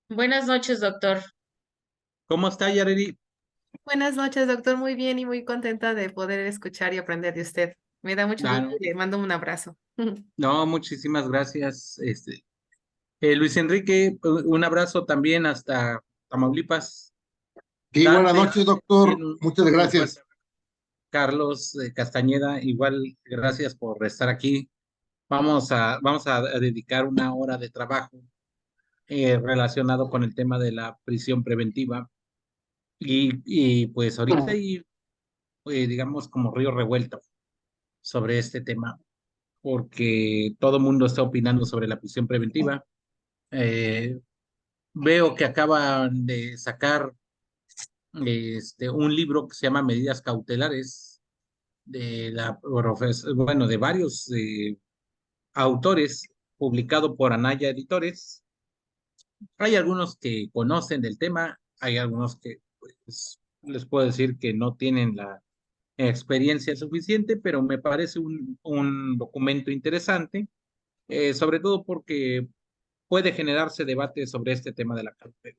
Buenas noches, doctor. ¿Cómo está, Yareli? Buenas noches, doctor. Muy bien y muy contenta de poder escuchar y aprender de usted. Me da mucho Ah, gusto no, y le mando un abrazo. no, muchísimas gracias. Luis Enrique, un abrazo también hasta Tamaulipas. Sí, buenas Dante, noches, también doctor. Muchas un fuerte gracias. Carlos Castañeda, igual gracias por estar aquí. Vamos a dedicar una hora de trabajo relacionado con el tema de la prisión preventiva. Y pues ahorita hay, digamos, como río revuelto sobre este tema, porque todo el mundo está opinando sobre la prisión preventiva. Eh, Veo que acaban de sacar un libro que se llama Medidas Cautelares de bueno, de varios autores, publicado por Anaya Editores. Hay algunos que conocen del tema, hay algunos que pues, les puedo decir que no tienen la experiencia suficiente, pero me parece un documento interesante, sobre todo porque puede generarse debate sobre este tema de la cautela.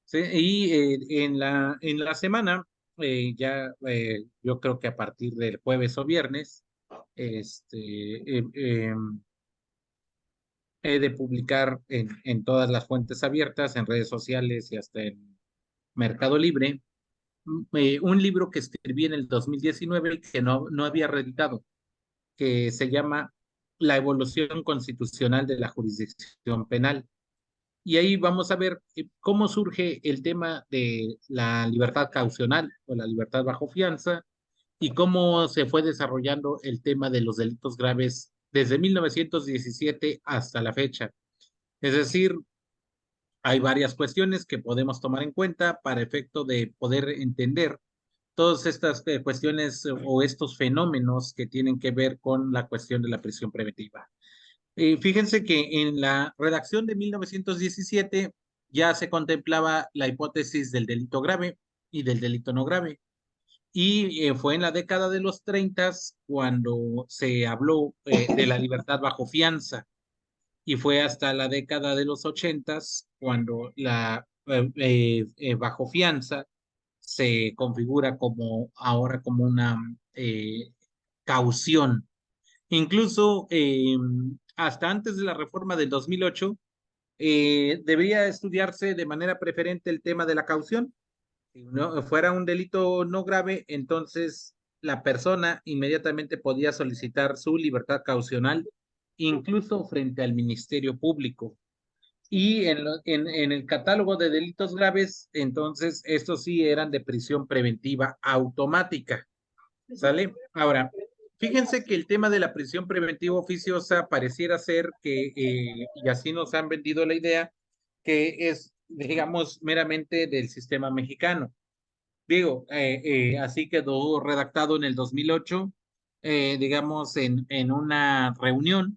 Sí, y en la semana, yo creo que a partir del jueves o viernes, he de publicar en todas las fuentes abiertas, en redes sociales y hasta en Mercado Libre, un libro que escribí en el 2019 y que no había reeditado, que se llama La evolución constitucional de la jurisdicción penal. Y ahí vamos a ver cómo surge el tema de la libertad caucional o la libertad bajo fianza y cómo se fue desarrollando el tema de los delitos graves desde 1917 hasta la fecha. Es decir, hay varias cuestiones que podemos tomar en cuenta para efecto de poder entender todas estas cuestiones o estos fenómenos que tienen que ver con la cuestión de la prisión preventiva. Fíjense que en la redacción de 1917 ya se contemplaba la hipótesis del delito grave y del delito no grave. Y fue en la década de los 30 cuando se habló de la libertad bajo fianza. Y fue hasta la década de los 80 cuando la bajo fianza se configura como ahora como una caución. Incluso hasta antes de la reforma del 2008, debería estudiarse de manera preferente el tema de la caución. Si no fuera un delito no grave, entonces la persona inmediatamente podía solicitar su libertad caucional, incluso frente al Ministerio Público. Y en el catálogo de delitos graves, entonces estos sí eran de prisión preventiva automática. ¿Sale? Ahora, fíjense que el tema de la prisión preventiva oficiosa pareciera ser que, y así nos han vendido la idea, que es, digamos, meramente del sistema mexicano. Digo, así quedó redactado en el 2008, digamos, en una reunión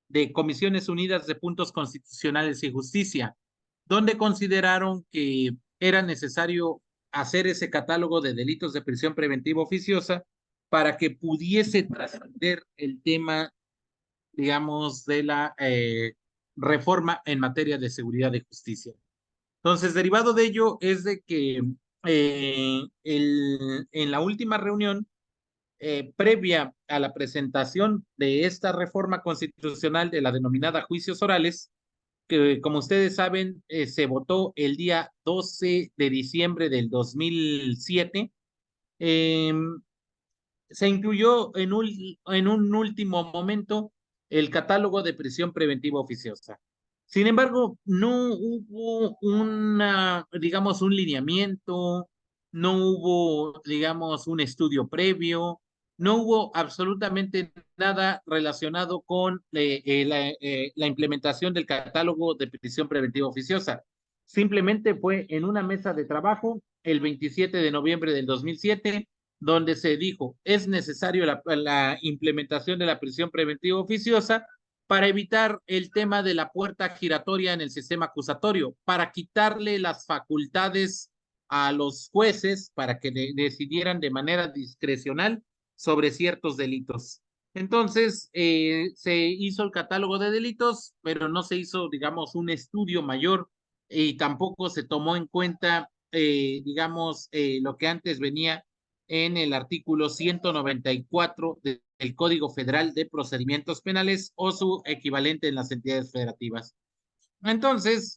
de Comisiones Unidas de Puntos Constitucionales y Justicia, donde consideraron que era necesario hacer ese catálogo de delitos de prisión preventiva oficiosa para que pudiese trascender el tema, digamos, de la reforma en materia de seguridad y justicia. Entonces, derivado de ello es de que en la última reunión previa a la presentación de esta reforma constitucional de la denominada juicios orales, que como ustedes saben, se votó el día 12 de diciembre del 2007, eh, se incluyó en un último momento el catálogo de prisión preventiva oficiosa. Sin embargo, no hubo digamos, un lineamiento, no hubo, digamos, un estudio previo, no hubo absolutamente nada relacionado con la implementación del catálogo de prisión preventiva oficiosa. Simplemente fue en una mesa de trabajo el 27 de noviembre del 2007 donde se dijo es necesario la implementación de la prisión preventiva oficiosa para evitar el tema de la puerta giratoria en el sistema acusatorio, para quitarle las facultades a los jueces para que decidieran de manera discrecional sobre ciertos delitos. Entonces, se hizo el catálogo de delitos, pero no se hizo, digamos, un estudio mayor y tampoco se tomó en cuenta, digamos, lo que antes venía en el artículo 194 del Código Federal de Procedimientos Penales o su equivalente en las entidades federativas. Entonces,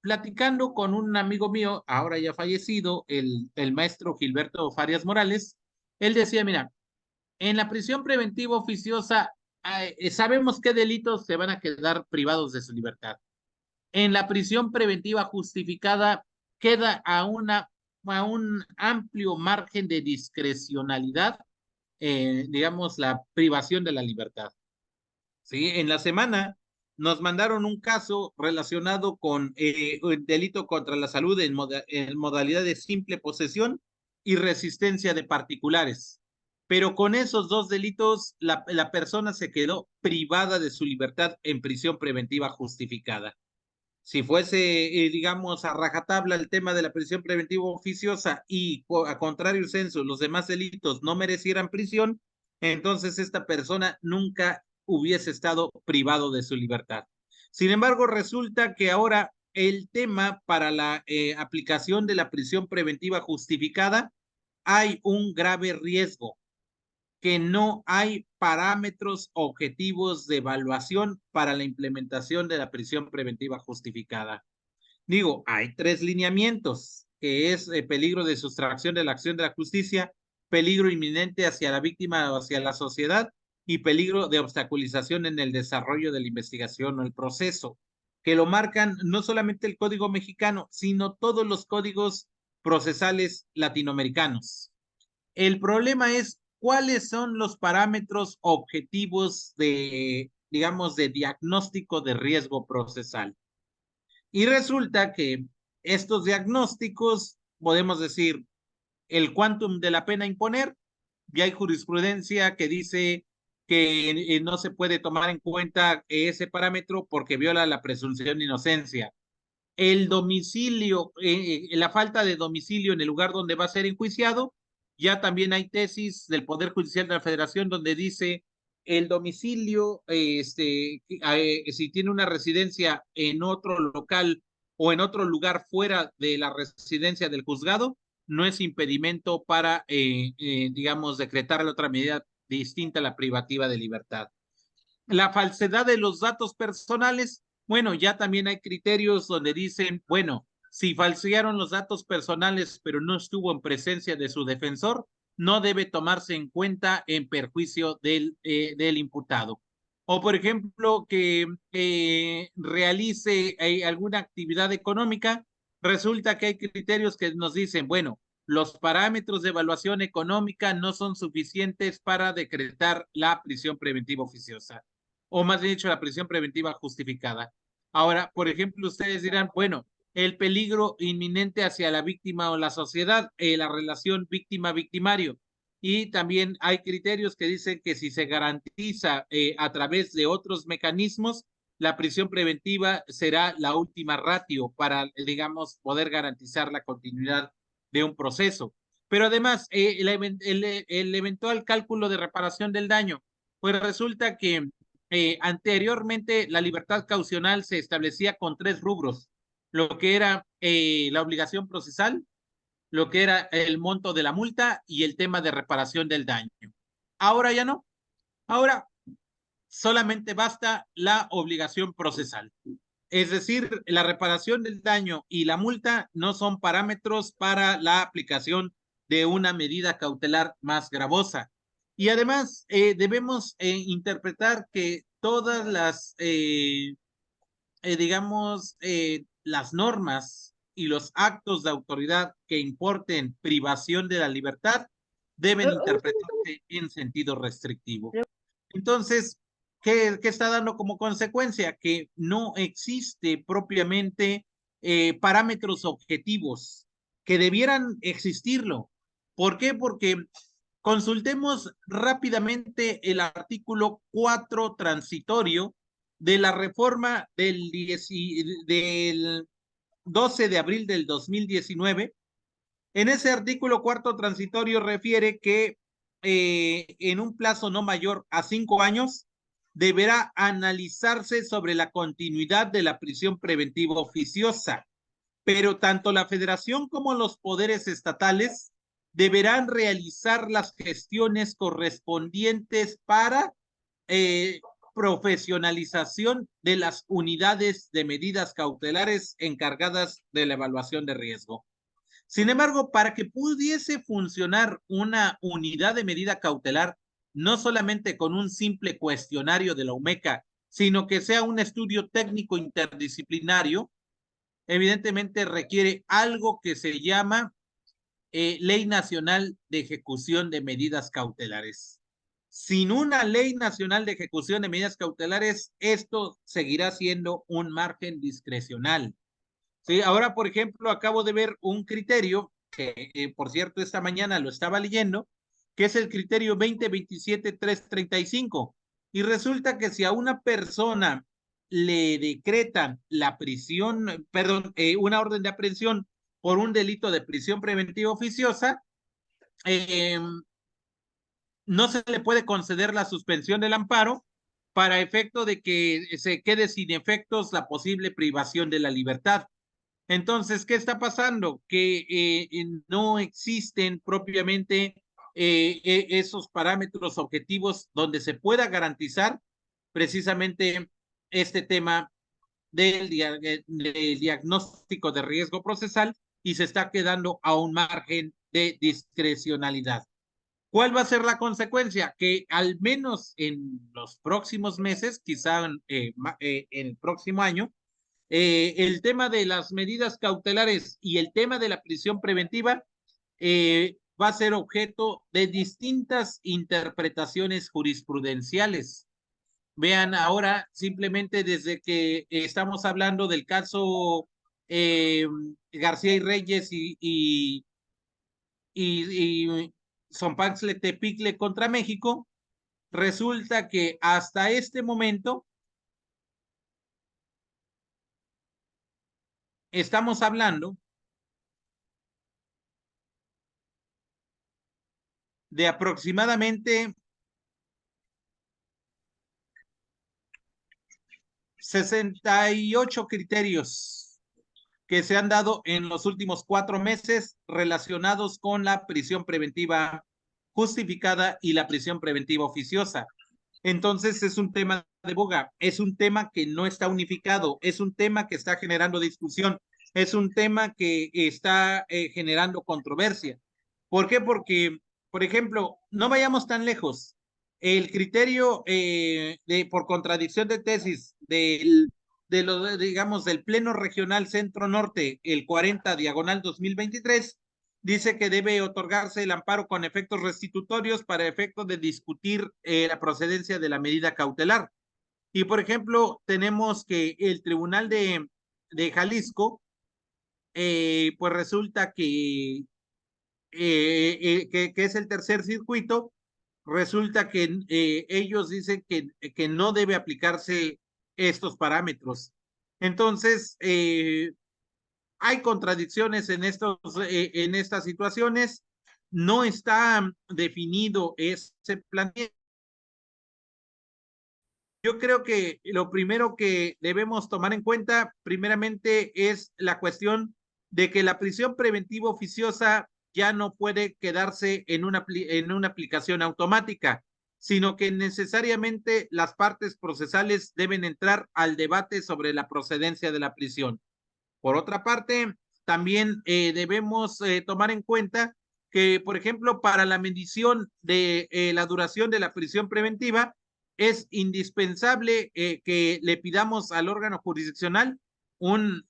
platicando con un amigo mío, ahora ya fallecido, el maestro Gilberto Farias Morales, él decía, mira, en la prisión preventiva oficiosa sabemos qué delitos se van a quedar privados de su libertad. En la prisión preventiva justificada queda a un amplio margen de discrecionalidad, digamos, la privación de la libertad. ¿Sí? En la semana nos mandaron un caso relacionado con el delito contra la salud en modalidad de simple posesión y resistencia de particulares. Pero con esos dos delitos, la persona se quedó privada de su libertad en prisión preventiva justificada. Si fuese, digamos, a rajatabla el tema de la prisión preventiva oficiosa y a contrario censo, los demás delitos no merecieran prisión, entonces esta persona nunca hubiese estado privado de su libertad. Sin embargo, resulta que ahora el tema para la aplicación de la prisión preventiva justificada hay un grave riesgo, que no hay parámetros objetivos de evaluación para la implementación de la prisión preventiva justificada. Digo, hay tres lineamientos, que es peligro de sustracción de la acción de la justicia, peligro inminente hacia la víctima o hacia la sociedad y peligro de obstaculización en el desarrollo de la investigación o el proceso, que lo marcan no solamente el Código mexicano, sino todos los códigos procesales latinoamericanos. El problema es cuáles son los parámetros objetivos de, digamos, de diagnóstico de riesgo procesal. Y resulta que estos diagnósticos, podemos decir, el quantum de la pena a imponer, y hay jurisprudencia que dice que no se puede tomar en cuenta ese parámetro porque viola la presunción de inocencia. El domicilio, la falta de domicilio en el lugar donde va a ser enjuiciado, ya también hay tesis del Poder Judicial de la Federación donde dice el domicilio, si tiene una residencia en otro local o en otro lugar fuera de la residencia del juzgado, no es impedimento para, digamos, decretar la otra medida distinta a la privativa de libertad. La falsedad de los datos personales, bueno, ya también hay criterios donde dicen, bueno, si falsearon los datos personales pero no estuvo en presencia de su defensor, no debe tomarse en cuenta en perjuicio del imputado. O, por ejemplo, que realice alguna actividad económica, resulta que hay criterios que nos dicen, bueno, los parámetros de evaluación económica no son suficientes para decretar la prisión preventiva oficiosa, o más bien dicho, la prisión preventiva justificada. Ahora, por ejemplo, ustedes dirán, bueno, el peligro inminente hacia la víctima o la sociedad, la relación víctima-victimario. Y también hay criterios que dicen que si se garantiza a través de otros mecanismos, la prisión preventiva será la última ratio para, digamos, poder garantizar la continuidad de un proceso. Pero además, el eventual cálculo de reparación del daño, pues resulta que anteriormente la libertad caucional se establecía con tres rubros, lo que era la obligación procesal, lo que era el monto de la multa y el tema de reparación del daño. Ahora ya no, ahora solamente basta la obligación procesal. Es decir, la reparación del daño y la multa no son parámetros para la aplicación de una medida cautelar más gravosa. Y además, debemos interpretar que todas las, digamos, las normas y los actos de autoridad que importen privación de la libertad deben interpretarse en sentido restrictivo. Entonces, ¿qué está dando como consecuencia? Que no existe propiamente parámetros objetivos que debieran existirlo. ¿Por qué? Porque consultemos rápidamente el artículo 4 transitorio de la reforma del 12 de abril del 2019. En ese artículo cuarto transitorio refiere que en un plazo no mayor a 5 años deberá analizarse sobre la continuidad de la prisión preventiva oficiosa. pero tanto la federación como los poderes estatales deberán realizar las gestiones correspondientes para eh, profesionalización de las unidades de medidas cautelares encargadas de la evaluación de riesgo. Sin embargo, para que pudiese funcionar una unidad de medida cautelar, no solamente con un simple cuestionario de la UMECA, sino que sea un estudio técnico interdisciplinario, evidentemente requiere algo que se llama Ley Nacional de Ejecución de Medidas Cautelares. Sin una Ley Nacional de Ejecución de Medidas Cautelares, esto seguirá siendo un margen discrecional. Sí, ahora, por ejemplo, acabo de ver un criterio que, por cierto, esta mañana lo estaba leyendo, que es el criterio 2027-335. Y resulta que si a una persona le decretan la prisión, perdón, una orden de aprehensión por un delito de prisión preventiva oficiosa, eh, no se le puede conceder la suspensión del amparo para efecto de que se quede sin efectos la posible privación de la libertad. Entonces, ¿qué está pasando? Que no existen propiamente esos parámetros objetivos donde se pueda garantizar precisamente este tema del diagnóstico de riesgo procesal y se está quedando a un margen de discrecionalidad. ¿Cuál va a ser la consecuencia? Que al menos en los próximos meses, quizá en el próximo año, el tema de las medidas cautelares y el tema de la prisión preventiva va a ser objeto de distintas interpretaciones jurisprudenciales. Vean ahora, simplemente desde que estamos hablando del caso eh, García y Reyes y Zompantla Tepicle contra México, resulta que hasta este momento estamos hablando de aproximadamente 68 criterios que se han dado en los últimos 4 meses relacionados con la prisión preventiva justificada y la prisión preventiva oficiosa. Entonces es un tema de boga, es un tema que no está unificado, es un tema que está generando discusión, es un tema que está generando controversia. ¿Por qué? Porque, por ejemplo, no vayamos tan lejos. El criterio por contradicción de tesis digamos, del Pleno Regional Centro Norte, el 40 diagonal 2023, dice que debe otorgarse el amparo con efectos restitutorios para efecto de discutir la procedencia de la medida cautelar. Y, por ejemplo, tenemos que el Tribunal de Jalisco, pues resulta que es el tercer circuito, resulta que ellos dicen que no debe aplicarse estos parámetros. Entonces, hay contradicciones en estas situaciones, no está definido ese planteamiento. Yo creo que lo primero que debemos tomar en cuenta, primeramente, es la cuestión de que la prisión preventiva oficiosa ya no puede quedarse en una aplicación automática, sino que necesariamente las partes procesales deben entrar al debate sobre la procedencia de la prisión. Por otra parte, también debemos tomar en cuenta que, por ejemplo, para la medición de la duración de la prisión preventiva, es indispensable que le pidamos al órgano jurisdiccional un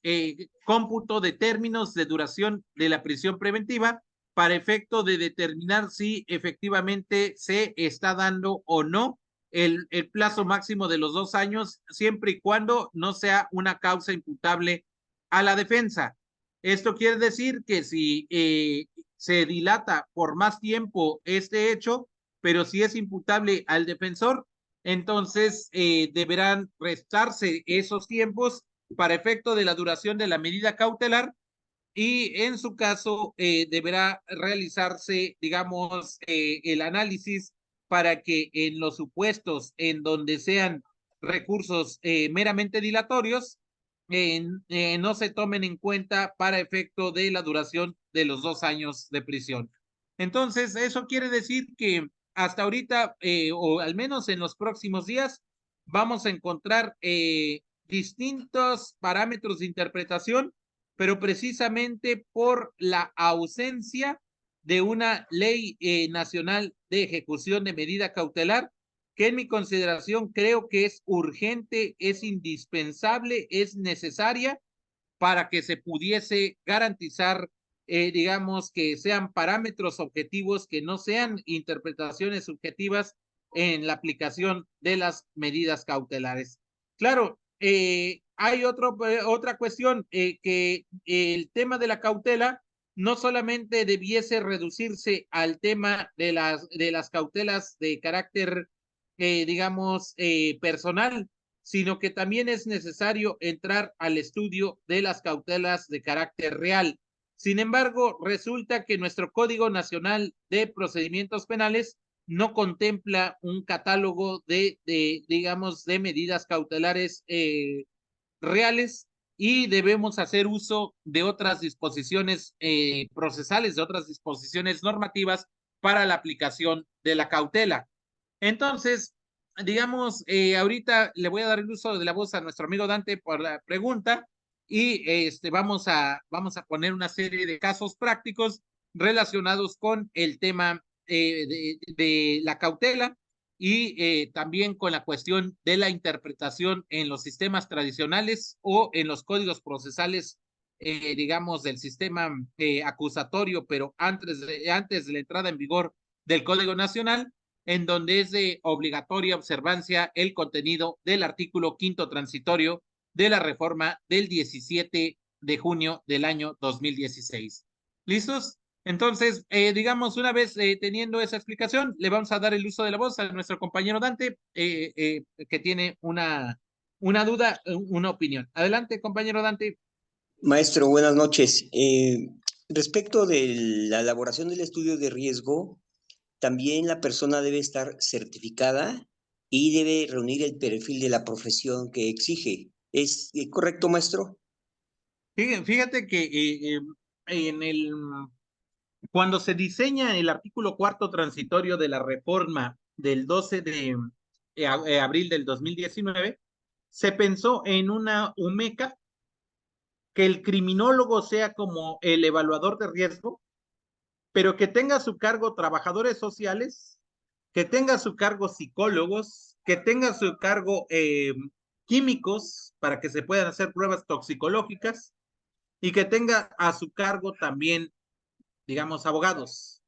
cómputo de términos de duración de la prisión preventiva para efecto de determinar si efectivamente se está dando o no el plazo máximo de los 2 años, siempre y cuando no sea una causa imputable a la defensa. Esto quiere decir que si se dilata por más tiempo este hecho, pero si es imputable al defensor, entonces deberán restarse esos tiempos para efecto de la duración de la medida cautelar y en su caso deberá realizarse, digamos, el análisis para que en los supuestos en donde sean recursos meramente dilatorios, no se tomen en cuenta para efecto de la duración de los 2 años de prisión. Entonces, eso quiere decir que hasta ahorita, o al menos en los próximos días, vamos a encontrar distintos parámetros de interpretación, pero precisamente por la ausencia de una ley nacional de ejecución de medida cautelar, que en mi consideración creo que es urgente, es indispensable, es necesaria para que se pudiese garantizar, digamos, que sean parámetros objetivos, que no sean interpretaciones subjetivas en la aplicación de las medidas cautelares. Claro, hay otra cuestión, que el tema de la cautela no solamente debiese reducirse al tema de las cautelas de carácter, digamos, personal, sino que también es necesario entrar al estudio de las cautelas de carácter real. Sin embargo, resulta que nuestro Código Nacional de Procedimientos Penales no contempla un catálogo digamos, de medidas cautelares reales, y debemos hacer uso de otras disposiciones procesales, de otras disposiciones normativas para la aplicación de la cautela. Entonces, digamos, ahorita le voy a dar el uso de la voz a nuestro amigo Dante por la pregunta, y vamos a poner una serie de casos prácticos relacionados con el tema de la cautela, y también con la cuestión de la interpretación en los sistemas tradicionales o en los códigos procesales, digamos, del sistema acusatorio, pero antes de la entrada en vigor del Código Nacional, en donde es de obligatoria observancia el contenido del artículo 5º transitorio de la reforma del 17 de junio del año 2016. ¿Listos? Entonces, digamos, una vez teniendo esa explicación, le vamos a dar el uso de la voz a nuestro compañero Dante, que tiene una duda, una opinión. Adelante, compañero Dante. Maestro, buenas noches. Respecto de la elaboración del estudio de riesgo, también la persona debe estar certificada y debe reunir el perfil de la profesión que exige. ¿Es correcto, maestro? Fíjate que en cuando se diseña el artículo 4º transitorio de la reforma del 12 de abril del 2019, se pensó en una UMECA, que el criminólogo sea como el evaluador de riesgo, pero que tenga a su cargo trabajadores sociales, que tenga a su cargo psicólogos, que tenga a su cargo químicos para que se puedan hacer pruebas toxicológicas, y que tenga a su cargo también, digamos, abogados,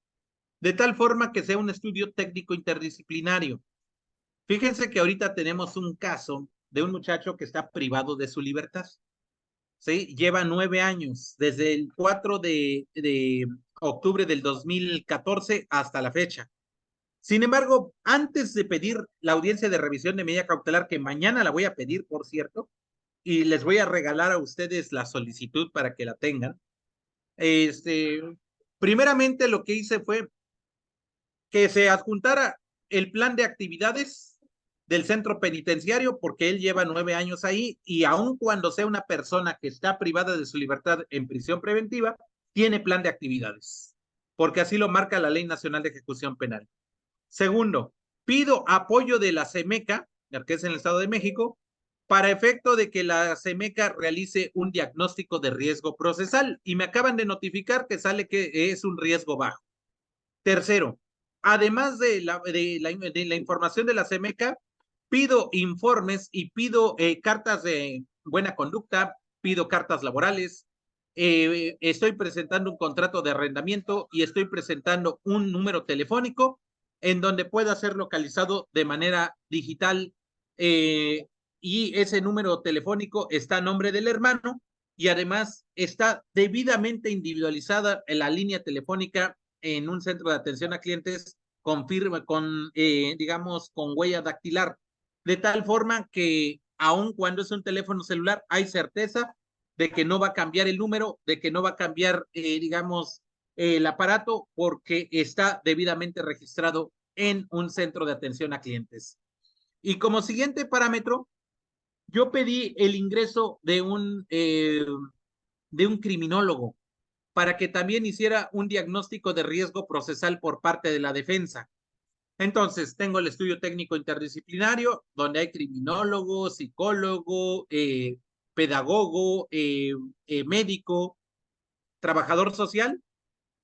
de tal forma que sea un estudio técnico interdisciplinario. Fíjense que ahorita tenemos un caso de un muchacho que está privado de su libertad. ¿Sí? Lleva 9 años, desde el 4 de octubre del 2014 hasta la fecha. Sin embargo, antes de pedir la audiencia de revisión de medida cautelar, que mañana la voy a pedir, por cierto, y les voy a regalar a ustedes la solicitud para que la tengan, primeramente lo que hice fue que se adjuntara el plan de actividades del centro penitenciario, porque él lleva 9 años ahí, y aun cuando sea una persona que está privada de su libertad en prisión preventiva, tiene plan de actividades, porque así lo marca la Ley Nacional de Ejecución Penal. Segundo, pido apoyo de la CEMECA, que es en el Estado de México, para efecto de que la CEMECA realice un diagnóstico de riesgo procesal, y me acaban de notificar que sale que es un riesgo bajo. Tercero, además de la información de la CEMECA, pido informes y pido cartas de buena conducta, pido cartas laborales, estoy presentando un contrato de arrendamiento y estoy presentando un número telefónico en donde pueda ser localizado de manera digital, y ese número telefónico está a nombre del hermano, y además está debidamente individualizada en la línea telefónica en un centro de atención a clientes digamos, con huella dactilar, de tal forma que aun cuando es un teléfono celular, hay certeza de que no va a cambiar el número, de que no va a cambiar, digamos, el aparato, porque está debidamente registrado en un centro de atención a clientes. Y como siguiente parámetro, yo pedí el ingreso de un criminólogo para que también hiciera un diagnóstico de riesgo procesal por parte de la defensa. Entonces, tengo el estudio técnico interdisciplinario, donde hay criminólogo, psicólogo, pedagogo, médico, trabajador social,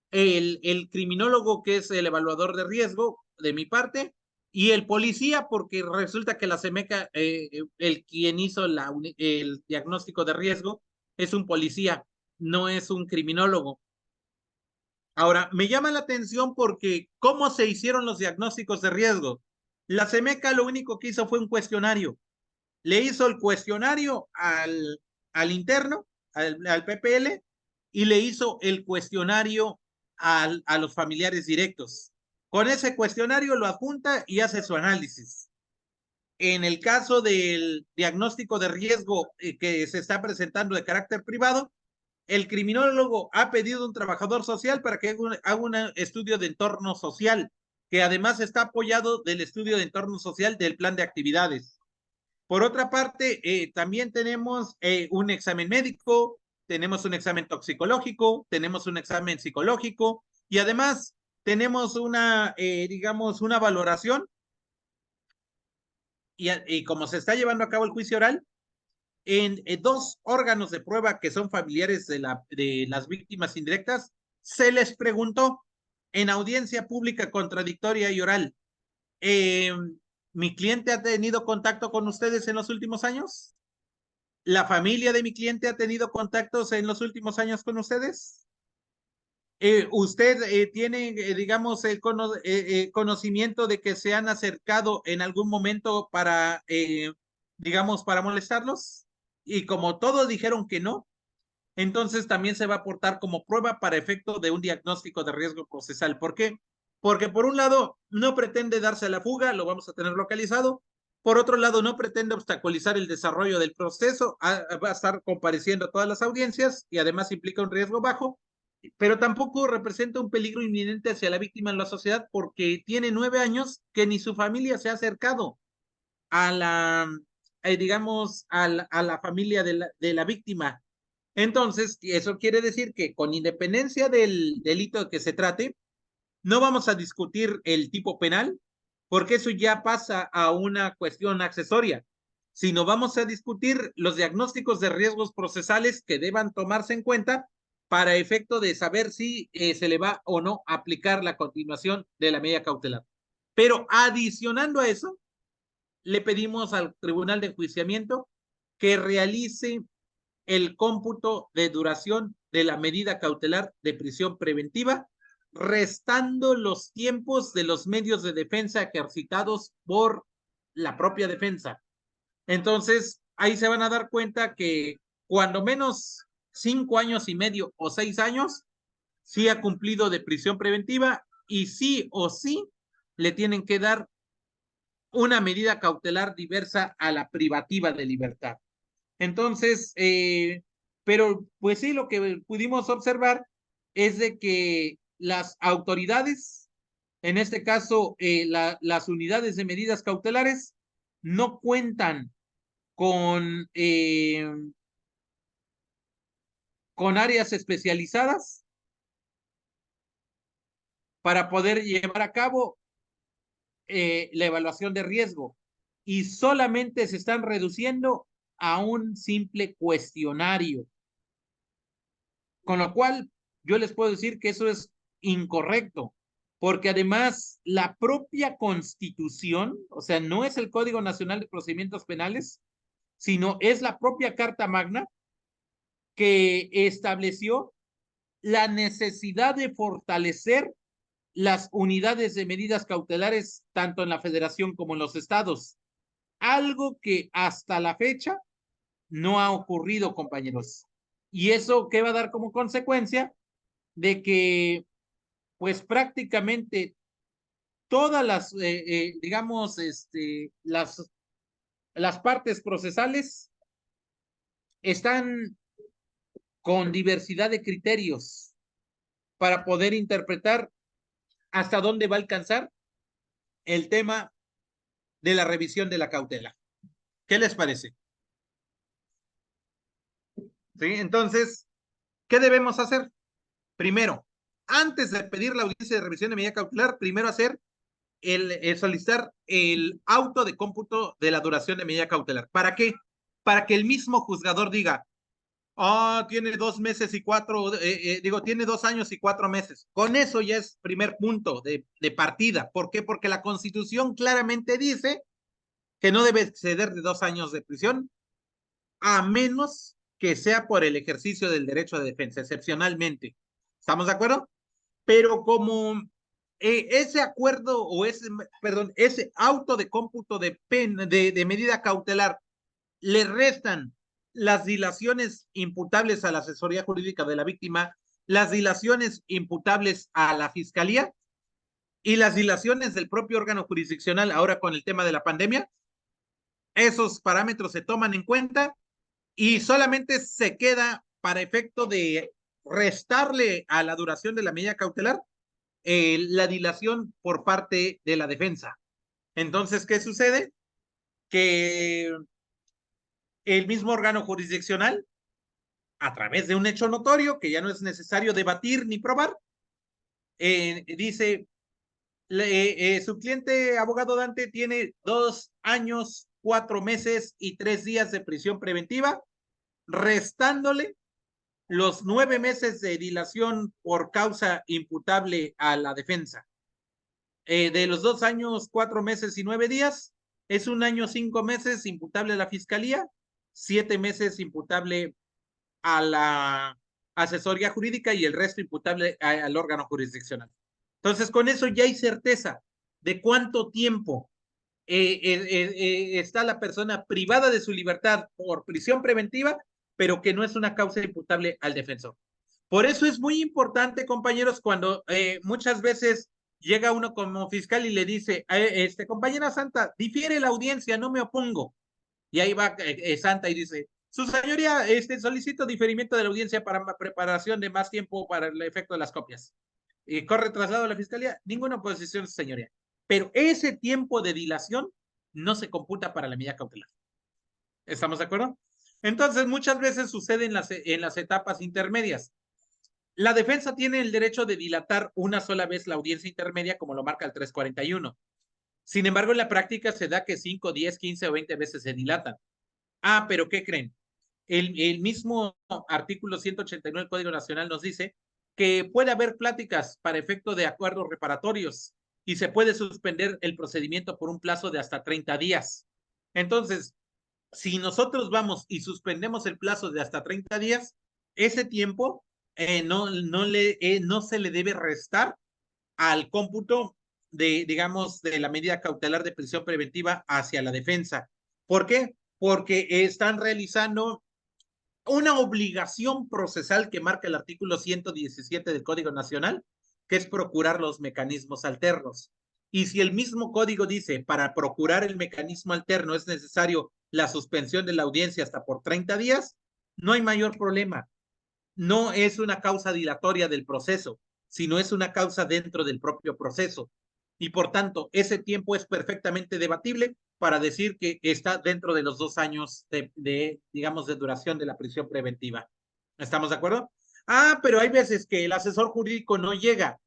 el criminólogo, que es el evaluador de riesgo de mi parte, y el policía, porque resulta que la CEMECA, el quien hizo el diagnóstico de riesgo, es un policía, no es un criminólogo. Ahora, me llama la atención porque ¿cómo se hicieron los diagnósticos de riesgo? La CEMECA lo único que hizo fue un cuestionario. Le hizo el cuestionario al interno, al PPL, y le hizo el cuestionario a los familiares directos. Con ese cuestionario lo adjunta y hace su análisis. En el caso del diagnóstico de riesgo que se está presentando de carácter privado, el criminólogo ha pedido a un trabajador social para que haga un estudio de entorno social, que además está apoyado del estudio de entorno social del plan de actividades. Por otra parte, también tenemos un examen médico, tenemos un examen toxicológico, tenemos un examen psicológico y además tenemos digamos, una valoración y como se está llevando a cabo el juicio oral, en dos órganos de prueba que son familiares de las víctimas indirectas, se les preguntó en audiencia pública contradictoria y oral, ¿mi cliente ha tenido contacto con ustedes en los últimos años? ¿La familia de mi cliente ha tenido contactos en los últimos años con ustedes? ¿Usted tiene, digamos, el conocimiento de que se han acercado en algún momento para, digamos, para molestarlos? Y como todos dijeron que no, entonces también se va a aportar como prueba para efecto de un diagnóstico de riesgo procesal. ¿Por qué? Porque por un lado no pretende darse a la fuga, lo vamos a tener localizado. Por otro lado, no pretende obstaculizar el desarrollo del proceso, va a estar compareciendo a todas las audiencias y además implica un riesgo bajo, pero tampoco representa un peligro inminente hacia la víctima en la sociedad porque tiene 9 años que ni su familia se ha acercado a digamos, a la familia de la víctima. Entonces, eso quiere decir que con independencia del delito que se trate, no vamos a discutir el tipo penal, porque eso ya pasa a una cuestión accesoria, sino vamos a discutir los diagnósticos de riesgos procesales que deban tomarse en cuenta para efecto de saber si se le va o no a aplicar la continuación de la medida cautelar. Pero adicionando a eso, le pedimos al Tribunal de Enjuiciamiento que realice el cómputo de duración de la medida cautelar de prisión preventiva, restando los tiempos de los medios de defensa ejercitados por la propia defensa. Entonces, ahí se van a dar cuenta que cuando menos 5 años y medio o 6 años, sí ha cumplido de prisión preventiva y sí o sí le tienen que dar una medida cautelar diversa a la privativa de libertad. Entonces, pero pues sí, lo que pudimos observar es de que las autoridades, en este caso las unidades de medidas cautelares, no cuentan con áreas especializadas para poder llevar a cabo la evaluación de riesgo y solamente se están reduciendo a un simple cuestionario. Con lo cual, yo les puedo decir que eso es incorrecto, porque además la propia Constitución, o sea, no es el Código Nacional de Procedimientos Penales, sino es la propia Carta Magna que estableció la necesidad de fortalecer las unidades de medidas cautelares tanto en la federación como en los estados, algo que hasta la fecha no ha ocurrido, compañeros. ¿Y eso qué va a dar como consecuencia? De que pues prácticamente todas digamos, las partes procesales están con diversidad de criterios para poder interpretar hasta dónde va a alcanzar el tema de la revisión de la cautela. ¿Qué les parece? ¿sí? Entonces, ¿qué debemos hacer? Primero, antes de pedir la audiencia de revisión de medida cautelar, primero hacer solicitar el auto de cómputo de la duración de medida cautelar. ¿Para qué? Para que el mismo juzgador diga, tiene 2 meses y 4, tiene 2 años y 4 meses. Con eso ya es primer punto de partida. ¿Por qué? Porque la Constitución claramente dice que no debe exceder de 2 años de prisión, a menos que sea por el ejercicio del derecho de defensa, excepcionalmente. ¿Estamos de acuerdo? Pero como ese acuerdo o ese auto de cómputo de medida cautelar le restan las dilaciones imputables a la asesoría jurídica de la víctima, las dilaciones imputables a la fiscalía y las dilaciones del propio órgano jurisdiccional ahora con el tema de la pandemia, esos parámetros se toman en cuenta y solamente se queda para efecto de restarle a la duración de la medida cautelar la dilación por parte de la defensa. Entonces, ¿qué sucede? Que el mismo órgano jurisdiccional, a través de un hecho notorio, que ya no es necesario debatir ni probar, dice, su cliente abogado Dante tiene 2 años, 4 meses y 3 días de prisión preventiva, restándole los 9 meses de dilación por causa imputable a la defensa. De los 2 años, 4 meses y 9 días, es 1 año, 5 meses imputable a la fiscalía, 7 meses imputable a la asesoría jurídica y el resto imputable al órgano jurisdiccional. Entonces, con eso ya hay certeza de cuánto tiempo está la persona privada de su libertad por prisión preventiva, pero que no es una causa imputable al defensor. Por eso es muy importante, compañeros, cuando muchas veces llega uno como fiscal y le dice, compañera Santa, difiere la audiencia, no me opongo. Y ahí va Santa y dice, su señoría, solicito diferimiento de la audiencia para preparación de más tiempo para el efecto de las copias. Y corre traslado a la fiscalía, ninguna oposición, señoría. Pero ese tiempo de dilación no se computa para la medida cautelar. ¿Estamos de acuerdo? Entonces, muchas veces sucede en las etapas intermedias. La defensa tiene el derecho de dilatar una sola vez la audiencia intermedia, como lo marca el 341. Sin embargo, en la práctica se da que 5, 10, 15 o 20 veces se dilatan. Pero ¿qué creen? El mismo artículo 189 del Código Nacional nos dice que puede haber pláticas para efecto de acuerdos reparatorios y se puede suspender el procedimiento por un plazo de hasta 30 días. Entonces, si nosotros vamos y suspendemos el plazo de hasta 30 días, ese tiempo no se le debe restar al cómputo de la medida cautelar de prisión preventiva hacia la defensa. ¿Por qué? Porque están realizando una obligación procesal que marca el artículo 117 del Código Nacional, que es procurar los mecanismos alternos. Y si el mismo código dice, para procurar el mecanismo alterno es necesario la suspensión de la audiencia hasta por 30 días, no hay mayor problema. No es una causa dilatoria del proceso, sino es una causa dentro del propio proceso. Y por tanto, ese tiempo es perfectamente debatible para decir que está dentro de los 2 años digamos, de duración de la prisión preventiva. ¿Estamos de acuerdo? Pero hay veces que el asesor jurídico no llega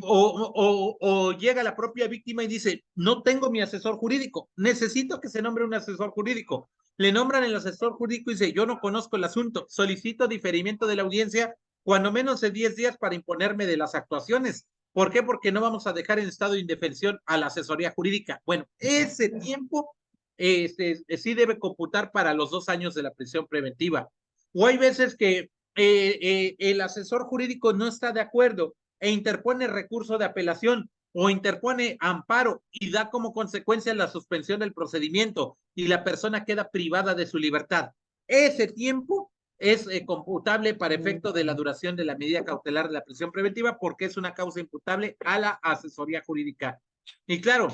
o llega la propia víctima y dice, no tengo mi asesor jurídico, necesito que se nombre un asesor jurídico. Le nombran el asesor jurídico y dice, yo no conozco el asunto, solicito diferimiento de la audiencia cuando menos de 10 días para imponerme de las actuaciones. ¿Por qué? Porque no vamos a dejar en estado de indefensión a la asesoría jurídica. Bueno, ese tiempo sí debe computar para los 2 años de la prisión preventiva. O hay veces que el asesor jurídico no está de acuerdo e interpone recurso de apelación o interpone amparo y da como consecuencia la suspensión del procedimiento y la persona queda privada de su libertad. Ese tiempo es computable para efecto de la duración de la medida cautelar de la prisión preventiva porque es una causa imputable a la asesoría jurídica. Y claro,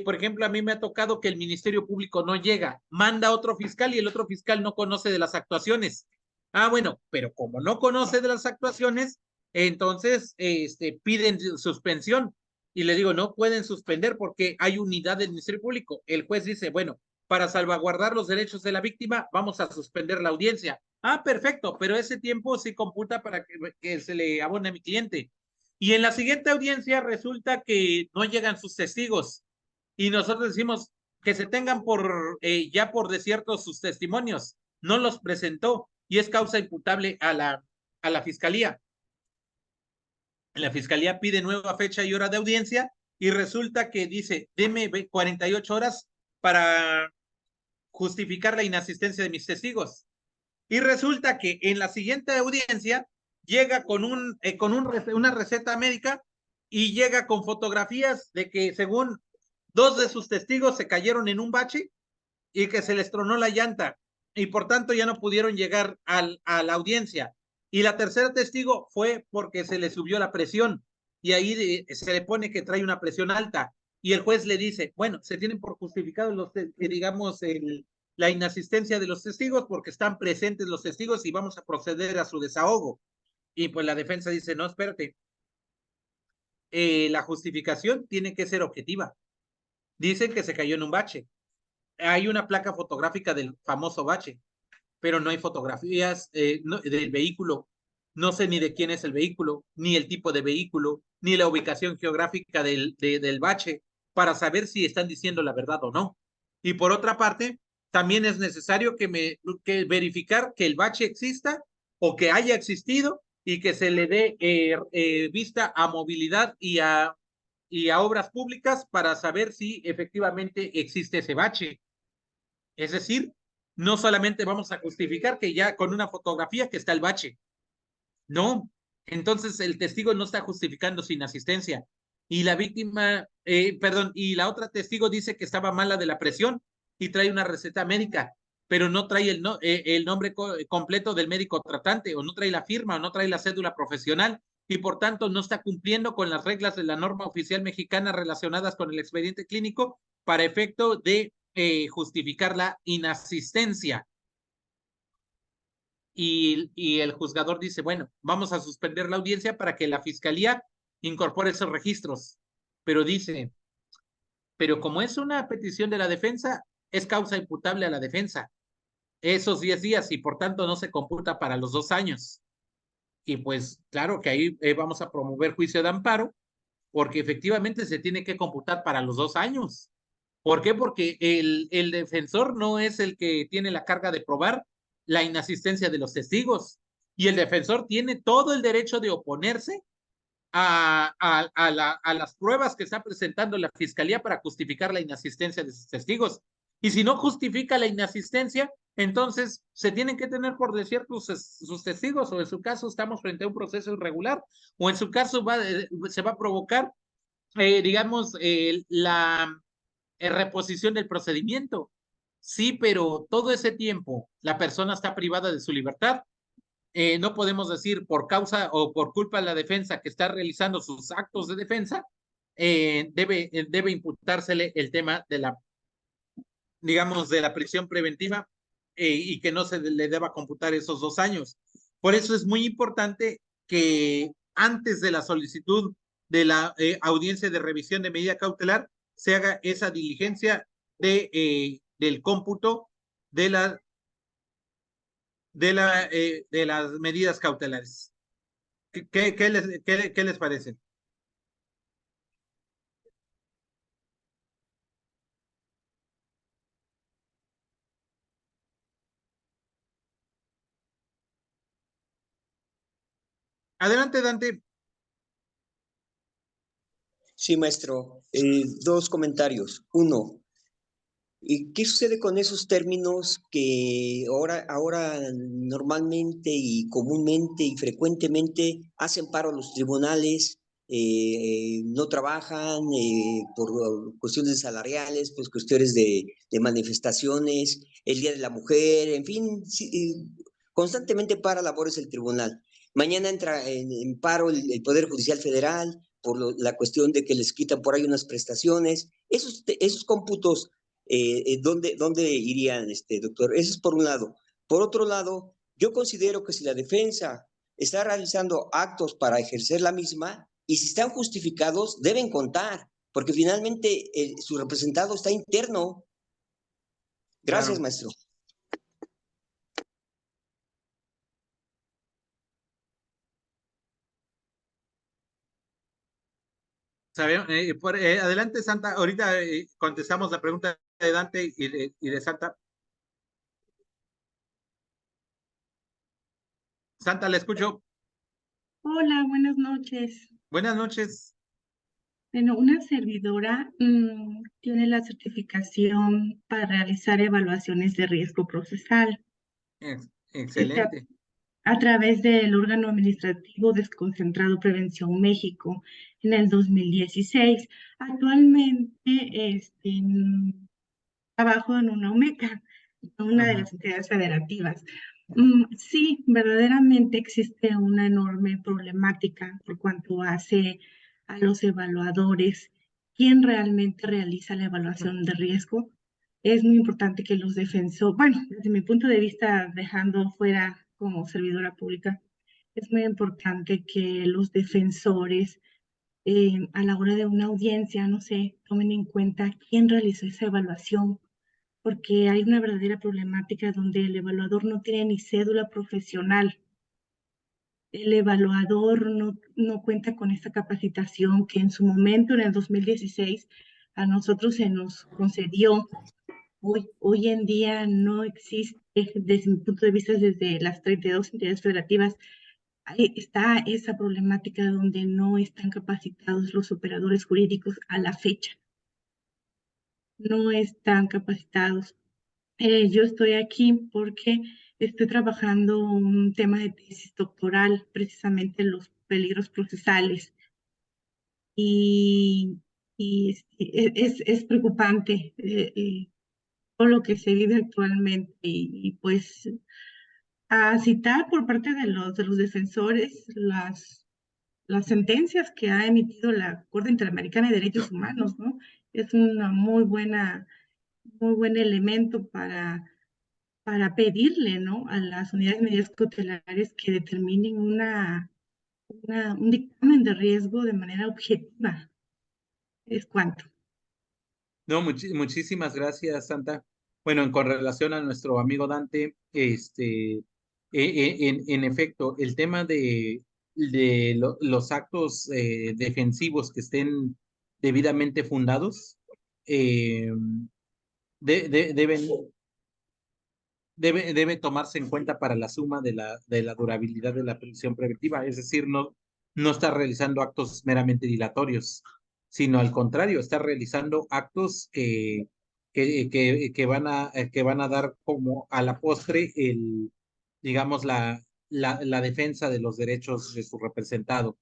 por ejemplo, a mí me ha tocado que el Ministerio Público no llega, manda a otro fiscal y el otro fiscal no conoce de las actuaciones. Bueno, pero como no conoce de las actuaciones, entonces piden suspensión y le digo, no pueden suspender porque hay unidad del Ministerio Público. El juez dice, bueno, para salvaguardar los derechos de la víctima, vamos a suspender la audiencia. Ah, perfecto, pero ese tiempo sí computa para que se le abone a mi cliente. Y en la siguiente audiencia resulta que no llegan sus testigos y nosotros decimos que se tengan ya por desierto sus testimonios. No los presentó y es causa imputable a la fiscalía. La fiscalía pide nueva fecha y hora de audiencia y resulta que dice, deme 48 horas para justificar la inasistencia de mis testigos. Y resulta que en la siguiente audiencia llega una receta médica y llega con fotografías de que según dos de sus testigos se cayeron en un bache y que se les tronó la llanta y por tanto ya no pudieron llegar a la audiencia. Y la tercera testigo fue porque se le subió la presión y ahí se le pone que trae una presión alta y el juez le dice, bueno, se tienen por justificados digamos, la inasistencia de los testigos porque están presentes los testigos y vamos a proceder a su desahogo. Y pues la defensa dice, no, espérate, la justificación tiene que ser objetiva. Dicen que se cayó en un bache. Hay una placa fotográfica del famoso bache, pero no hay fotografías del vehículo. No sé ni de quién es el vehículo, ni el tipo de vehículo, ni la ubicación geográfica del bache para saber si están diciendo la verdad o no. Y por otra parte, también es necesario que verificar que el bache exista o que haya existido y que se le dé vista a movilidad y a obras públicas para saber si efectivamente existe ese bache. Es decir, no solamente vamos a justificar que ya con una fotografía que está el bache. No, entonces el testigo no está justificando su inasistencia. Y la víctima, perdón, y la otra testigo dice que estaba mala de la presión y trae una receta médica, pero no trae el nombre completo del médico tratante, o no trae la firma, o no trae la cédula profesional, y por tanto no está cumpliendo con las reglas de la norma oficial mexicana relacionadas con el expediente clínico para efecto de justificar la inasistencia. Y el juzgador dice, bueno, vamos a suspender la audiencia para que la fiscalía incorpore esos registros. Pero dice, pero como es una petición de la defensa, es causa imputable a la defensa esos 10 días y por tanto no se computa para los 2 años. Y pues claro que ahí vamos a promover juicio de amparo porque efectivamente se tiene que computar para los 2 años. ¿Por qué? Porque el defensor no es el que tiene la carga de probar la inasistencia de los testigos y el defensor tiene todo el derecho de oponerse a las pruebas que está presentando la fiscalía para justificar la inasistencia de sus testigos. Y si no justifica la inasistencia, entonces se tienen que tener por desierto sus testigos, o en su caso estamos frente a un proceso irregular, o en su caso se va a provocar, digamos, la reposición del procedimiento. Sí, pero todo ese tiempo la persona está privada de su libertad. No podemos decir por causa o por culpa de la defensa que está realizando sus actos de defensa, debe imputársele el tema de la, digamos, de la prisión preventiva y que no se le deba computar esos 2 años. Por eso es muy importante que antes de la solicitud de la audiencia de revisión de medida cautelar se haga esa diligencia del cómputo de de las medidas cautelares. ¿Qué les parece? Adelante, Dante. Sí, maestro. 2 comentarios. Uno, ¿qué sucede con esos términos que ahora normalmente y comúnmente y frecuentemente hacen paro a los tribunales, no trabajan por cuestiones salariales, pues cuestiones de manifestaciones, el Día de la Mujer, en fin, sí, constantemente para labores el tribunal? Mañana entra en paro el Poder Judicial Federal por la cuestión de que les quitan por ahí unas prestaciones. Esos cómputos, ¿dónde irían, doctor? Eso es por un lado. Por otro lado, yo considero que si la defensa está realizando actos para ejercer la misma y si están justificados, deben contar, porque finalmente su representado está interno. Gracias, Claro. maestro. Adelante, Santa. Ahorita contestamos la pregunta de Dante y de Santa. Santa, le escucho. Hola, buenas noches. Buenas noches. Bueno, una servidora tiene la certificación para realizar evaluaciones de riesgo procesal. Este, Excelente. a través del órgano administrativo desconcentrado Prevención México en el 2016. Actualmente trabajo en una UMECA, una de las entidades federativas. Sí, verdaderamente existe una enorme problemática por cuanto hace a los evaluadores, quién realmente realiza la evaluación de riesgo. Es muy importante que los defensores, bueno, desde mi punto de vista, dejando fuera como servidora pública, es muy importante que los defensores a la hora de una audiencia, no sé, tomen en cuenta quién realizó esa evaluación, porque hay una verdadera problemática donde el evaluador no tiene ni cédula profesional. El evaluador no cuenta con esta capacitación que en su momento, en el 2016, a nosotros se nos concedió. Hoy en día no existe, desde mi punto de vista, desde las 32 entidades federativas, está esa problemática donde no están capacitados los operadores jurídicos a la fecha. No están capacitados. Yo estoy aquí porque estoy trabajando un tema de tesis doctoral, precisamente los peligros procesales. Y, es preocupante todo lo que se vive actualmente. Y pues a citar por parte de los defensores las sentencias que ha emitido la Corte Interamericana de Derechos Humanos, ¿no? Es una muy buen elemento para pedirle, ¿no?, a las unidades medidas cautelares que determinen un dictamen de riesgo de manera objetiva. Es cuanto. No, muchísimas gracias, Santa. Bueno, con relación a nuestro amigo Dante, en efecto, el tema de los actos defensivos que estén debidamente fundados, eh, deben debe tomarse en cuenta para la suma de la durabilidad de la prisión preventiva, es decir, no está realizando actos meramente dilatorios, sino al contrario, está realizando actos que van a dar como a la postre digamos, la defensa de los derechos de su representado.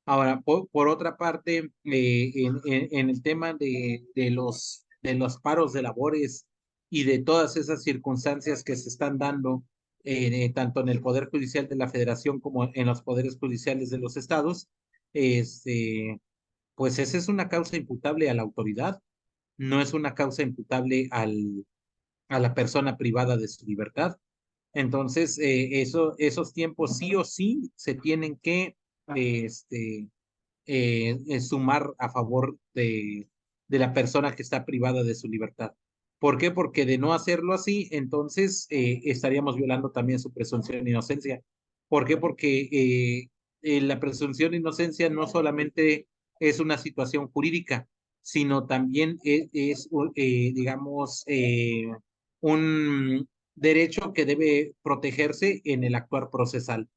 Ahora, por otra parte, en el tema de los paros de labores y de todas esas circunstancias que se están dando, tanto en el Poder Judicial de la Federación como en los poderes judiciales de los estados, este, pues esa es una causa imputable a la autoridad, no es una causa imputable a la persona privada de su libertad. Entonces, esos tiempos sí o sí se tienen que sumar a favor de la persona que está privada de su libertad. ¿Por qué? Porque de no hacerlo así, entonces estaríamos violando también su presunción de inocencia. ¿Por qué? Porque la presunción de inocencia no solamente es una situación jurídica, sino también digamos, un derecho que debe protegerse en el actuar procesal.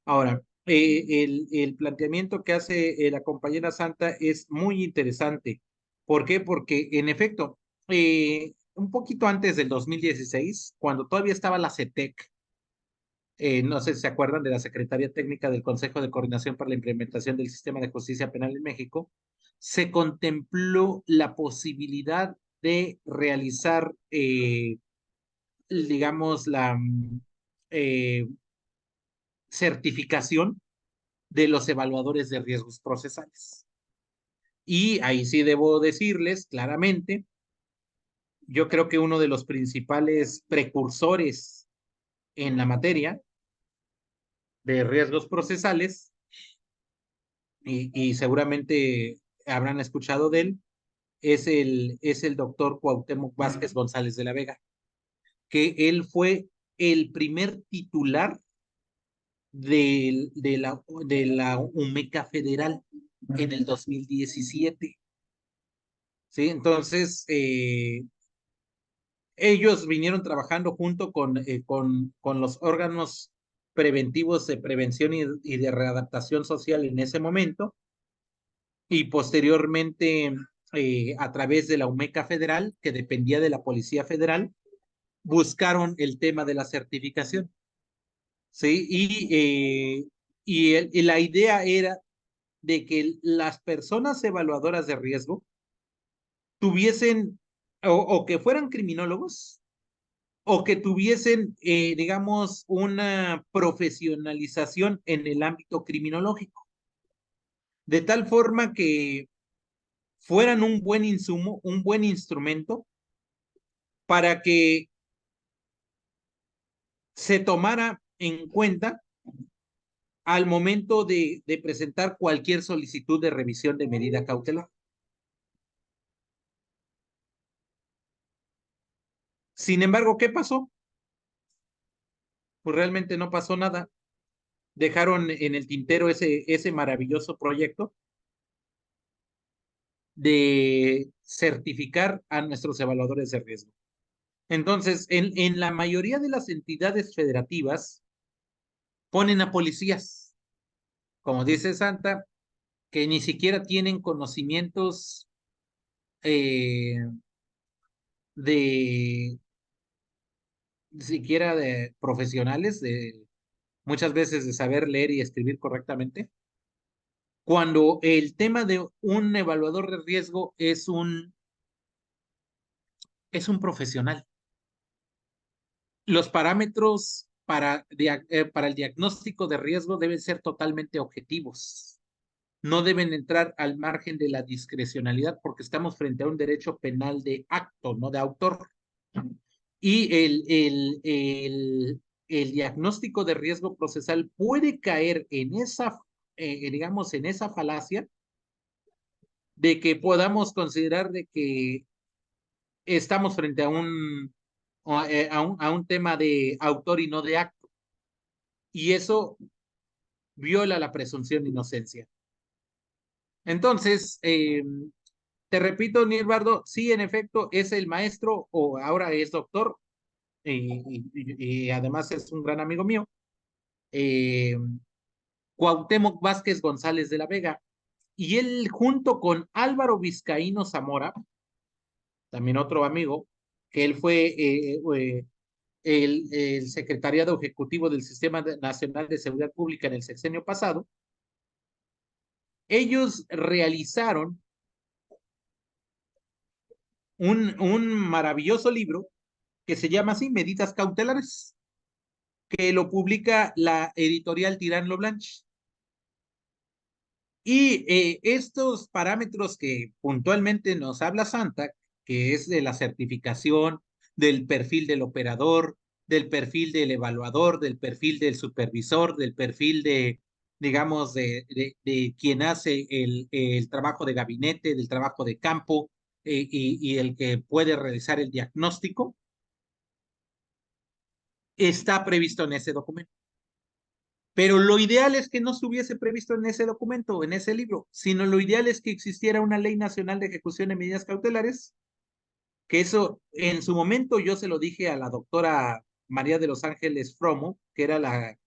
Ahora, el planteamiento que hace la compañera Santa es muy interesante. ¿Por qué? Porque en efecto, un poquito antes del 2016, cuando todavía estaba la CETEC, no sé si se acuerdan de la Secretaría Técnica del Consejo de Coordinación para la Implementación del Sistema de Justicia Penal en México, se contempló la posibilidad de realizar, digamos, la certificación de los evaluadores de riesgos procesales. Y ahí sí debo decirles claramente, yo creo que uno de los principales precursores en la materia de riesgos procesales, y seguramente habrán escuchado de él, es el doctor Cuauhtémoc Vázquez González de la Vega, que él fue el primer titular de la UMECA Federal. en el 2017. ¿Sí? Entonces, ellos vinieron trabajando junto con los órganos preventivos de prevención y de readaptación social en ese momento, y posteriormente a través de la UMECA Federal, que dependía de la Policía Federal, buscaron el tema de la certificación. ¿Sí? Y la idea era de que las personas evaluadoras de riesgo tuviesen o que fueran criminólogos o que tuviesen, digamos, una profesionalización en el ámbito criminológico, de tal forma que fueran un buen insumo, un buen instrumento para que se tomara en cuenta al momento de presentar cualquier solicitud de revisión de medida cautelar. Sin embargo, ¿qué pasó? Pues realmente no pasó nada. Dejaron en el tintero ese maravilloso proyecto de certificar a nuestros evaluadores de riesgo. Entonces, en la mayoría de las entidades federativas ponen a policías, como dice Santa, que ni siquiera tienen conocimientos de siquiera de profesionales, de muchas veces de saber leer y escribir correctamente, cuando el tema de un evaluador de riesgo es un profesional. Los parámetros para el diagnóstico de riesgo deben ser totalmente objetivos. No deben entrar al margen de la discrecionalidad porque estamos frente a un derecho penal de acto, no de autor. Y el diagnóstico de riesgo procesal puede caer en esa, digamos, en esa falacia de que podamos considerar de que estamos frente a un tema de autor y no de acto. Y eso viola la presunción de inocencia. Entonces, te repito, Nirvardo, sí, en efecto, es el maestro o ahora es doctor, y además es un gran amigo mío, eh, Cuauhtémoc Vázquez González de la Vega, y él junto con Álvaro Vizcaíno Zamora, también otro amigo, que él fue el secretariado ejecutivo del Sistema Nacional de Seguridad Pública en el sexenio pasado, ellos realizaron un maravilloso libro que se llama así, Medidas Cautelares, que lo publica la editorial Tirán Lo Blanche. Y estos parámetros que puntualmente nos habla Santa, que es de la certificación, del perfil del operador, del perfil del evaluador, del perfil del supervisor, del perfil de, digamos, de quien hace el trabajo de gabinete, del trabajo de campo, y el que puede realizar el diagnóstico, está previsto en ese documento. Pero lo ideal es que no estuviese previsto en ese documento, en ese libro, sino lo ideal es que existiera una ley nacional de ejecución de medidas cautelares, que eso en su momento yo se lo dije a la doctora María de los Ángeles Fromo, que era la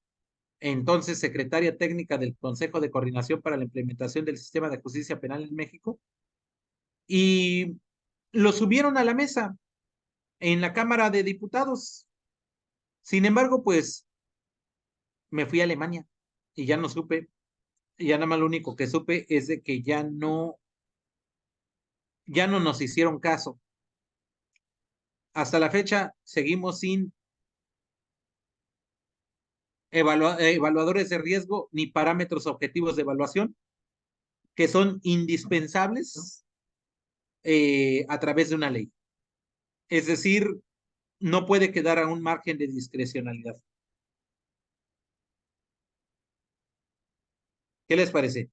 entonces secretaria técnica del Consejo de Coordinación para la Implementación del Sistema de Justicia Penal en México, y lo subieron a la mesa en la Cámara de Diputados. Sin embargo, pues me fui a Alemania y ya no supe. Y ya nada más lo único que supe es de que ya no nos hicieron caso. Hasta la fecha seguimos sin evaluadores de riesgo ni parámetros objetivos de evaluación que son indispensables a través de una ley. Es decir, no puede quedar a un margen de discrecionalidad. ¿Qué les parece?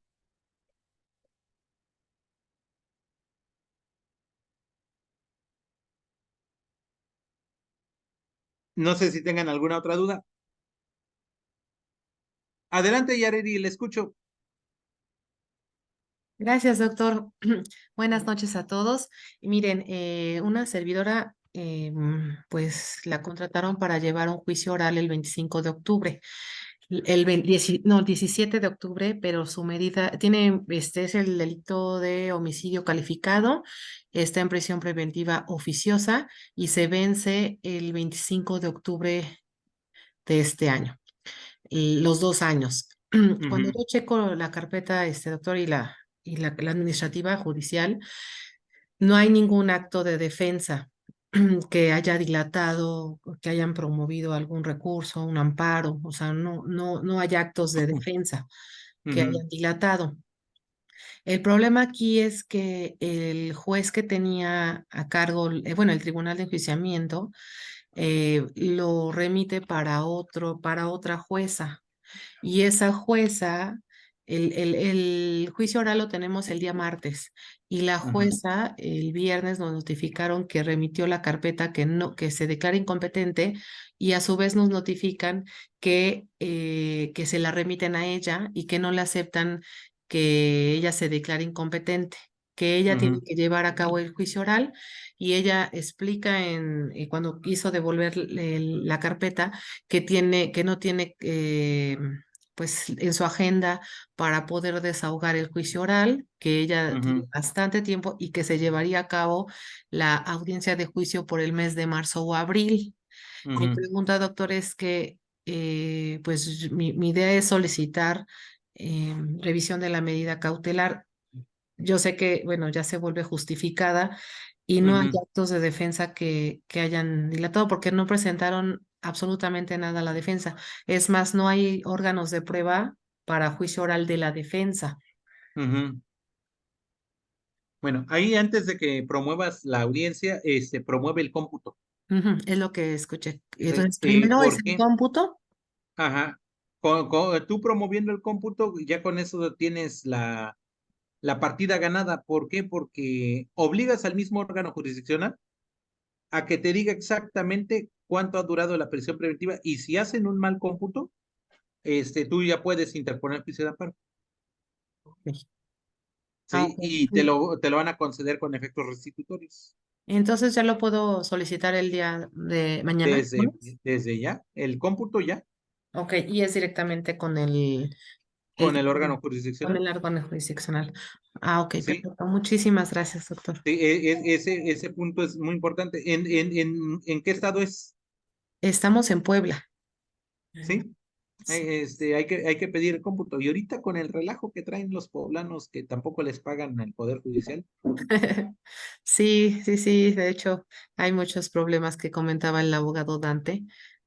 No sé si tengan alguna otra duda. Adelante, Yareli, le escucho. Gracias, doctor. Buenas noches a todos. Y miren, una servidora, pues la contrataron para llevar un juicio oral el 25 de octubre. No, 17 de octubre, pero su medida es el delito de homicidio calificado, está en prisión preventiva oficiosa y se vence el 25 de octubre de este año, los 2 años. Cuando Ujú, yo checo la carpeta, doctor, y la administrativa judicial, no hay ningún acto de defensa que haya dilatado, que hayan promovido algún recurso, un amparo, o sea, no hay actos de defensa que ujú, hayan dilatado. El problema aquí es que el juez que tenía a cargo, bueno, el Tribunal de Enjuiciamiento, lo remite para otra jueza. Y esa jueza, el juicio oral lo tenemos el día martes y la ujú, jueza el viernes nos notificaron que remitió la carpeta que no, que se declara incompetente y a su vez nos notifican que se la remiten a ella y que no le aceptan que ella se declare incompetente, que ella tiene ujú, que llevar a cabo el juicio oral y ella explica cuando quiso devolver la carpeta que no tiene pues en su agenda para poder desahogar el juicio oral, que ella tiene ujú, bastante tiempo y que se llevaría a cabo la audiencia de juicio por el mes de marzo o abril. Mi ujú, pregunta, doctor, es que pues mi idea es solicitar revisión de la medida cautelar. Yo sé que, bueno, ya se vuelve justificada y no hay ujú, actos de defensa que hayan dilatado porque no presentaron absolutamente nada a la defensa. Es más, no hay órganos de prueba para juicio oral de la defensa. ujú. Bueno, ahí antes de que promuevas la audiencia, promueve el cómputo. Ujú, es lo que escuché. ¿Sí? Entonces, primero es ¿Por el qué? cómputo. Ajá. Tú promoviendo el cómputo, ya con eso tienes la partida ganada. ¿Por qué? Porque obligas al mismo órgano jurisdiccional a que te diga exactamente cuánto ha durado la prisión preventiva y si hacen un mal cómputo, tú ya puedes interponer juicio de amparo, Ok. Ah, ¿sí? ok. Y te lo van a conceder con efectos restitutorios. Entonces ya lo puedo solicitar el día de mañana, Desde, lunes. desde ya, el cómputo ya, Ok, y es directamente con con el, el órgano con jurisdiccional, el órgano jurisdiccional. Ah, ok, ¿sí? perfecto. Muchísimas gracias, doctor. Sí, ese punto es muy importante. ¿En qué estado es? Estamos en Puebla. ¿Sí? Sí. Hay que pedir el cómputo. Y ahorita con el relajo que traen los poblanos que tampoco les pagan el Poder Judicial. Sí, sí, sí. De hecho, hay muchos problemas que comentaba el abogado Dante.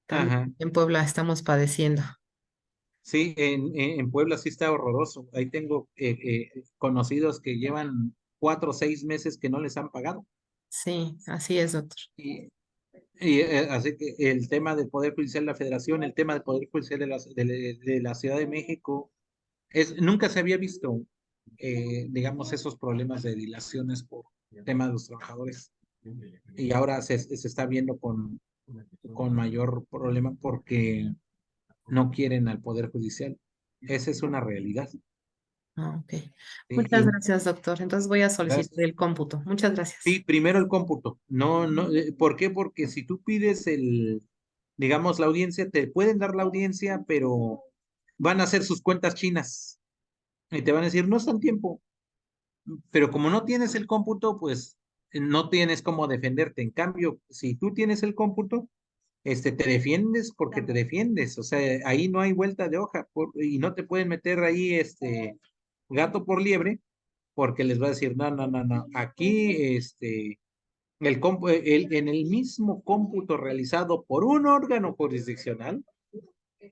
También Ajá. en Puebla estamos padeciendo. Sí, en Puebla sí está horroroso. Ahí tengo conocidos que llevan 4 o 6 meses que no les han pagado. Sí, así es, doctor. Y, así que el tema del Poder Judicial de la Federación, el tema del Poder Judicial de la Ciudad de México, nunca se había visto, digamos, esos problemas de dilaciones por tema de los trabajadores. Y ahora se está viendo con mayor problema porque no quieren al Poder Judicial. Esa es una realidad. Ah, ok. ¿Sí? Muchas gracias, doctor. Entonces voy a solicitar el cómputo. Muchas gracias. Sí, primero el cómputo. No, no, ¿por qué? Porque si tú pides digamos, la audiencia, te pueden dar la audiencia, pero van a hacer sus cuentas chinas y te van a decir, no están tiempo, pero como no tienes el cómputo, pues no tienes cómo defenderte. En cambio, si tú tienes el cómputo, te defiendes porque te defiendes. O sea, ahí no hay vuelta de hoja y no te pueden meter ahí, gato por liebre, porque les va a decir, no, no, no, no, aquí, en el mismo cómputo realizado por un órgano jurisdiccional,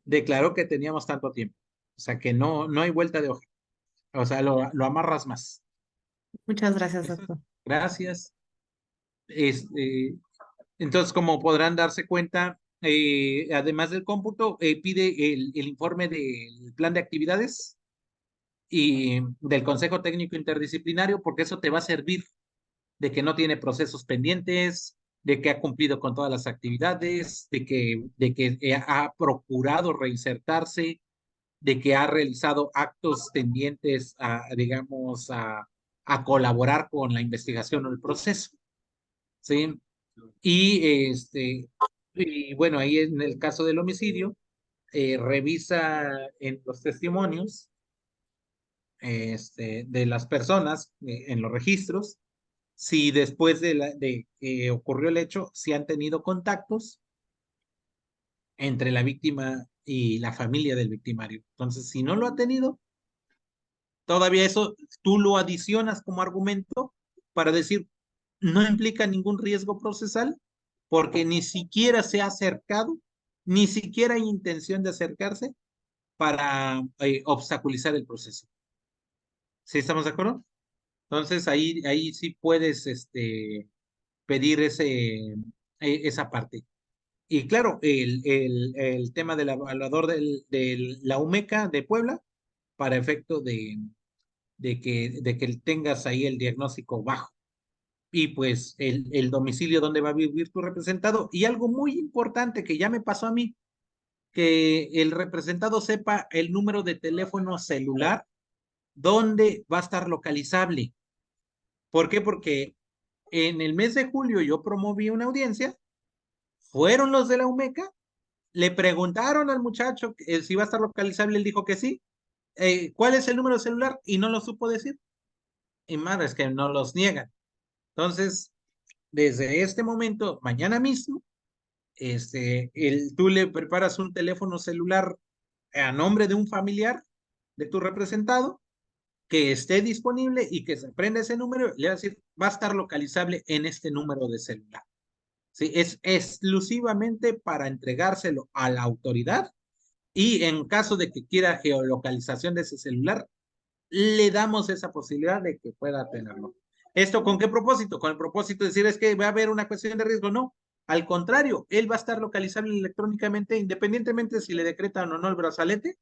declaró que teníamos tanto tiempo. O sea, que no hay vuelta de hoja. O sea, lo amarras más. Muchas gracias, Eso, doctor. gracias. Este, entonces, como podrán darse cuenta, además del cómputo, pide el informe del plan de actividades y del Consejo Técnico Interdisciplinario, porque eso te va a servir de que no tiene procesos pendientes, de que ha cumplido con todas las actividades, de que ha procurado reinsertarse, de que ha realizado actos tendientes a, digamos, a colaborar con la investigación o el proceso, ¿sí? Y bueno, ahí en el caso del homicidio, revisa en los testimonios de las personas en los registros, si después de que ocurrió el hecho, si han tenido contactos entre la víctima y la familia del victimario. Entonces, si no lo ha tenido, todavía eso tú lo adicionas como argumento para decir, no implica ningún riesgo procesal porque ni siquiera se ha acercado, ni siquiera hay intención de acercarse para obstaculizar el proceso. ¿Sí estamos de acuerdo? Entonces ahí sí puedes pedir esa parte. Y claro, el tema del evaluador de la UMECA de Puebla, para efecto de que tengas ahí el diagnóstico bajo. Y pues el domicilio donde va a vivir tu representado. Y algo muy importante que ya me pasó a mí, que el representado sepa el número de teléfono celular donde va a estar localizable. ¿Por qué? Porque en el mes de julio yo promoví una audiencia, fueron los de la UMECA, le preguntaron al muchacho si iba a estar localizable, él dijo que sí. ¿Cuál es el número de celular? Y no lo supo decir. Y madre, es que no los niegan. Entonces, desde este momento, mañana mismo, tú le preparas un teléfono celular a nombre de un familiar de tu representado que esté disponible y que se prenda ese número, le va a decir, va a estar localizable en este número de celular. ¿Sí? Es exclusivamente para entregárselo a la autoridad y en caso de que quiera geolocalización de ese celular, le damos esa posibilidad de que pueda tenerlo. ¿Esto con qué propósito? Con el propósito de decir es que va a haber una cuestión de riesgo. No, al contrario, él va a estar localizable electrónicamente independientemente si le decretan o no el brazalete.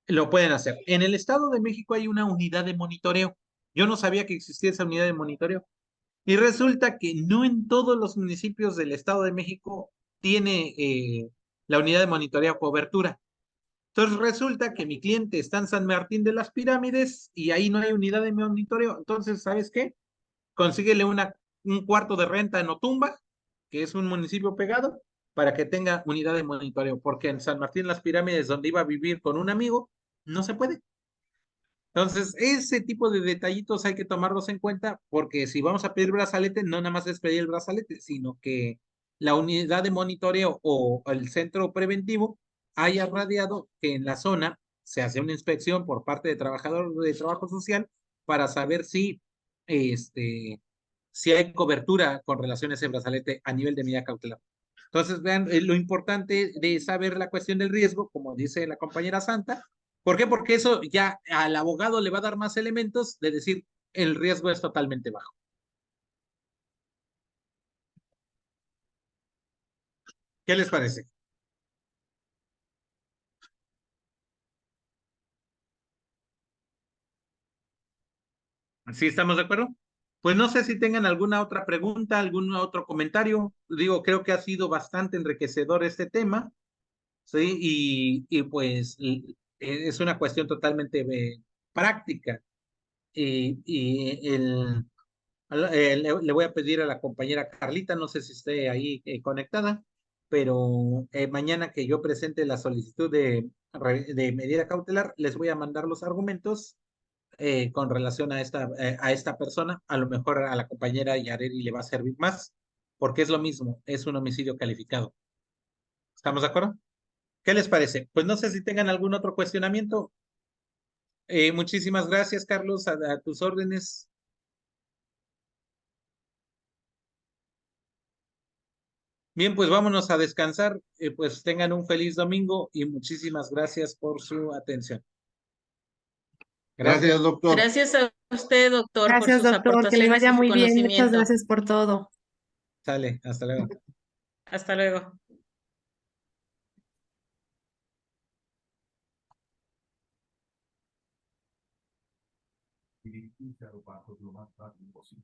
Lo pueden hacer. En el Estado de México hay una unidad de monitoreo. Yo no sabía que existía esa unidad de monitoreo. Y resulta que no en todos los municipios del Estado de México tiene la unidad de monitoreo cobertura. Entonces resulta que mi cliente está en San Martín de las Pirámides y ahí no hay unidad de monitoreo. Entonces, ¿sabes qué? Consíguele un cuarto de renta en Otumba, que es un municipio pegado, para que tenga unidad de monitoreo, porque en San Martín de las Pirámides, donde iba a vivir con un amigo, no se puede. Entonces, ese tipo de detallitos hay que tomarlos en cuenta, porque si vamos a pedir brazalete, no nada más es pedir el brazalete, sino que la unidad de monitoreo o el centro preventivo haya radiado que en la zona se hace una inspección por parte de trabajador de trabajo social para saber si hay cobertura con relación a ese brazalete a nivel de medida cautelar. Entonces, vean, lo importante de saber la cuestión del riesgo, como dice la compañera Santa. ¿Por qué? Porque eso ya al abogado le va a dar más elementos de decir el riesgo es totalmente bajo. ¿Qué les parece? ¿Sí estamos de acuerdo? Pues no sé si tengan alguna otra pregunta, algún otro comentario. Digo, creo que ha sido bastante enriquecedor este tema, ¿sí? Y pues es una cuestión totalmente práctica. Le voy a pedir a la compañera Carlita, no sé si esté ahí conectada, pero mañana que yo presente la solicitud de medida cautelar, les voy a mandar los argumentos con relación a esta persona. A lo mejor a la compañera Yareli le va a servir más, porque es lo mismo, es un homicidio calificado. ¿Estamos de acuerdo? ¿Qué les parece? Pues no sé si tengan algún otro cuestionamiento. Muchísimas gracias, Carlos, a tus órdenes. Bien, pues vámonos a descansar. Pues tengan un feliz domingo y muchísimas gracias por su atención. Gracias, doctor. Gracias a usted, doctor, por Gracias, sus doctor, que le aportaciones vaya y su muy bien. Muchas conocimiento. gracias por todo. Sale, hasta luego. Hasta luego. Y lo más rápido posible.